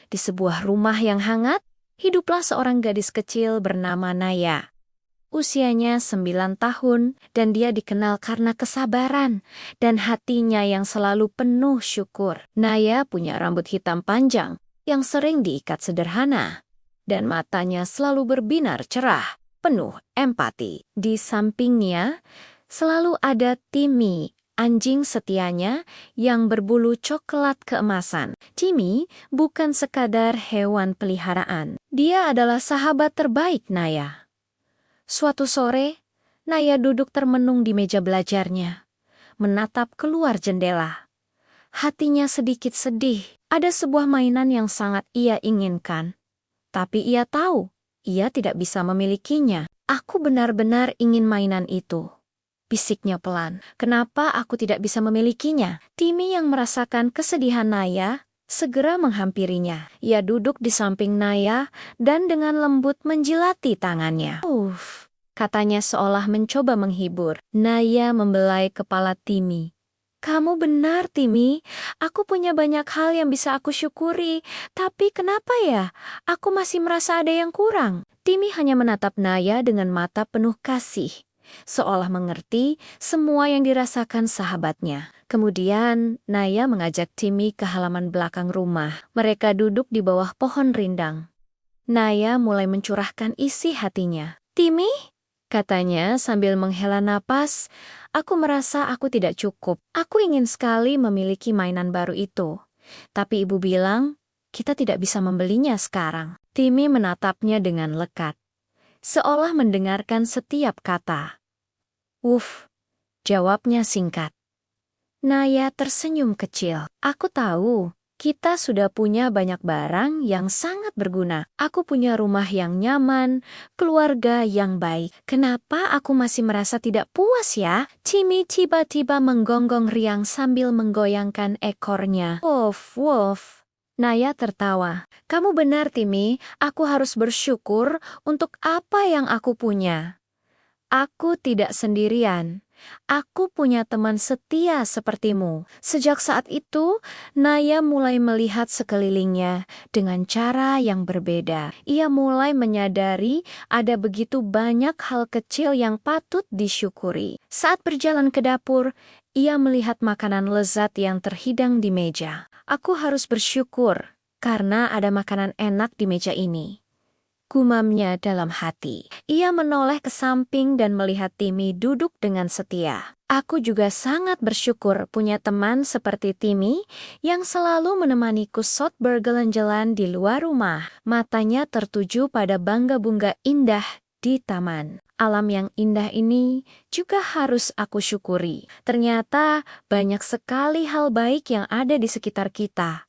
Di sebuah rumah yang hangat, hiduplah seorang gadis kecil bernama Naya. Usianya 9 tahun dan dia dikenal karena kesabaran dan hatinya yang selalu penuh syukur. Naya punya rambut hitam panjang yang sering diikat sederhana dan matanya selalu berbinar cerah, penuh empati. Di sampingnya selalu ada Timmy, anjing setianya yang berbulu coklat keemasan. Timmy bukan sekadar hewan peliharaan. Dia adalah sahabat terbaik Naya. Suatu sore, Naya duduk termenung di meja belajarnya, menatap keluar jendela. Hatinya sedikit sedih. Ada sebuah mainan yang sangat ia inginkan, tapi ia tahu ia tidak bisa memilikinya. Aku benar-benar ingin mainan itu, bisiknya pelan. Kenapa aku tidak bisa memilikinya? Timmy yang merasakan kesedihan Naya segera menghampirinya. Ia duduk di samping Naya dan dengan lembut menjilati tangannya. Katanya seolah mencoba menghibur. Naya membelai kepala Timmy. Kamu benar, Timmy. Aku punya banyak hal yang bisa aku syukuri. Tapi kenapa ya? Aku masih merasa ada yang kurang. Timmy hanya menatap Naya dengan mata penuh kasih, seolah mengerti semua yang dirasakan sahabatnya. Kemudian, Naya mengajak Timmy ke halaman belakang rumah. Mereka duduk di bawah pohon rindang. Naya mulai mencurahkan isi hatinya. Timmy, katanya sambil menghela napas, aku merasa aku tidak cukup. Aku ingin sekali memiliki mainan baru itu. Tapi ibu bilang, kita tidak bisa membelinya sekarang. Timmy menatapnya dengan lekat, seolah mendengarkan setiap kata. Jawabnya singkat. Naya tersenyum kecil. Aku tahu, kita sudah punya banyak barang yang sangat berguna. Aku punya rumah yang nyaman, keluarga yang baik. Kenapa aku masih merasa tidak puas ya? Timmy tiba-tiba menggonggong riang sambil menggoyangkan ekornya. Woof. Naya tertawa. Kamu benar, Timmy. Aku harus bersyukur untuk apa yang aku punya. Aku tidak sendirian. Aku punya teman setia sepertimu. Sejak saat itu, Naya mulai melihat sekelilingnya dengan cara yang berbeda. Ia mulai menyadari ada begitu banyak hal kecil yang patut disyukuri. Saat berjalan ke dapur, ia melihat makanan lezat yang terhidang di meja. Aku harus bersyukur karena ada makanan enak di meja ini, gumamnya dalam hati. Ia menoleh ke samping dan melihat Timmy duduk dengan setia. Aku juga sangat bersyukur punya teman seperti Timmy yang selalu menemaniku saat berjalan-jalan di luar rumah. Matanya tertuju pada bunga-bunga indah di taman. Alam yang indah ini juga harus aku syukuri. Ternyata banyak sekali hal baik yang ada di sekitar kita.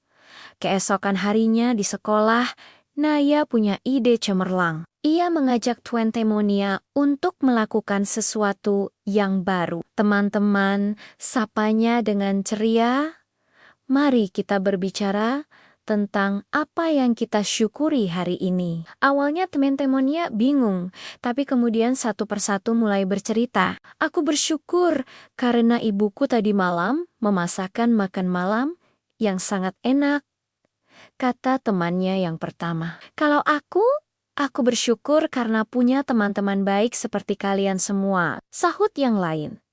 Keesokan harinya di sekolah, Naya punya ide cemerlang. Ia mengajak Tuan Temonia untuk melakukan sesuatu yang baru. Teman-teman, sapanya dengan ceria. Mari kita berbicara tentang apa yang kita syukuri hari ini. Awalnya teman Temonia bingung, tapi kemudian satu persatu mulai bercerita. Aku bersyukur karena ibuku tadi malam memasakkan makan malam yang sangat enak, kata temannya yang pertama. Kalau aku bersyukur karena punya teman-teman baik seperti kalian semua, sahut yang lain.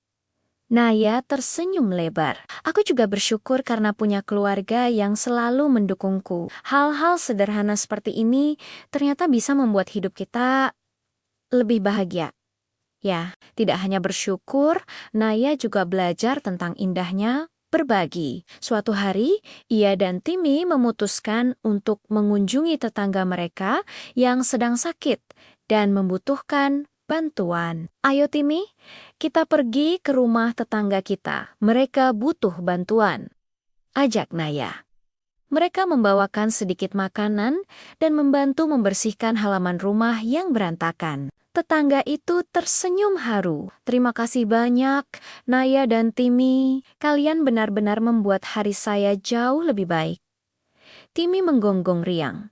Naya tersenyum lebar. Aku juga bersyukur karena punya keluarga yang selalu mendukungku. Hal-hal sederhana seperti ini ternyata bisa membuat hidup kita lebih bahagia. Ya, tidak hanya bersyukur, Naya juga belajar tentang indahnya berbagi. Suatu hari, ia dan Timmy memutuskan untuk mengunjungi tetangga mereka yang sedang sakit dan membutuhkan bantuan. Ayo Timmy, kita pergi ke rumah tetangga kita. Mereka butuh bantuan, ajak Naya. Mereka membawakan sedikit makanan dan membantu membersihkan halaman rumah yang berantakan. Tetangga itu tersenyum haru. Terima kasih banyak, Naya dan Timmy. Kalian benar-benar membuat hari saya jauh lebih baik. Timmy menggonggong riang,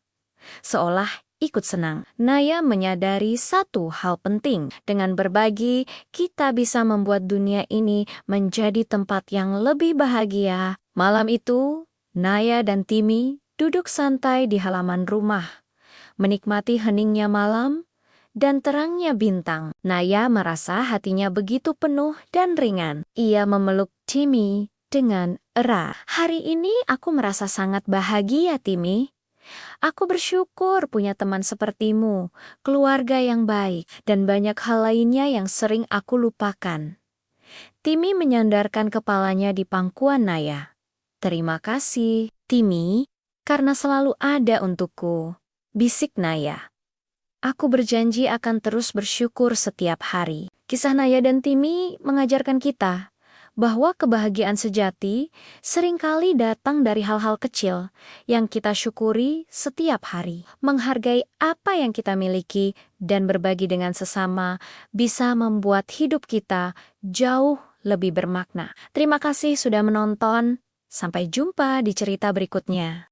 seolah ikut senang. Naya menyadari satu hal penting. Dengan berbagi, kita bisa membuat dunia ini menjadi tempat yang lebih bahagia. Malam itu, Naya dan Timmy duduk santai di halaman rumah, menikmati heningnya malam dan terangnya bintang. Naya merasa hatinya begitu penuh dan ringan. Ia memeluk Timmy dengan erat. Hari ini aku merasa sangat bahagia, Timmy. Aku bersyukur punya teman sepertimu, keluarga yang baik, dan banyak hal lainnya yang sering aku lupakan. Timmy menyandarkan kepalanya di pangkuan Naya. Terima kasih, Timmy, karena selalu ada untukku, bisik Naya. Aku berjanji akan terus bersyukur setiap hari. Kisah Naya dan Timmy mengajarkan kita bahwa kebahagiaan sejati seringkali datang dari hal-hal kecil yang kita syukuri setiap hari. Menghargai apa yang kita miliki dan berbagi dengan sesama bisa membuat hidup kita jauh lebih bermakna. Terima kasih sudah menonton. Sampai jumpa di cerita berikutnya.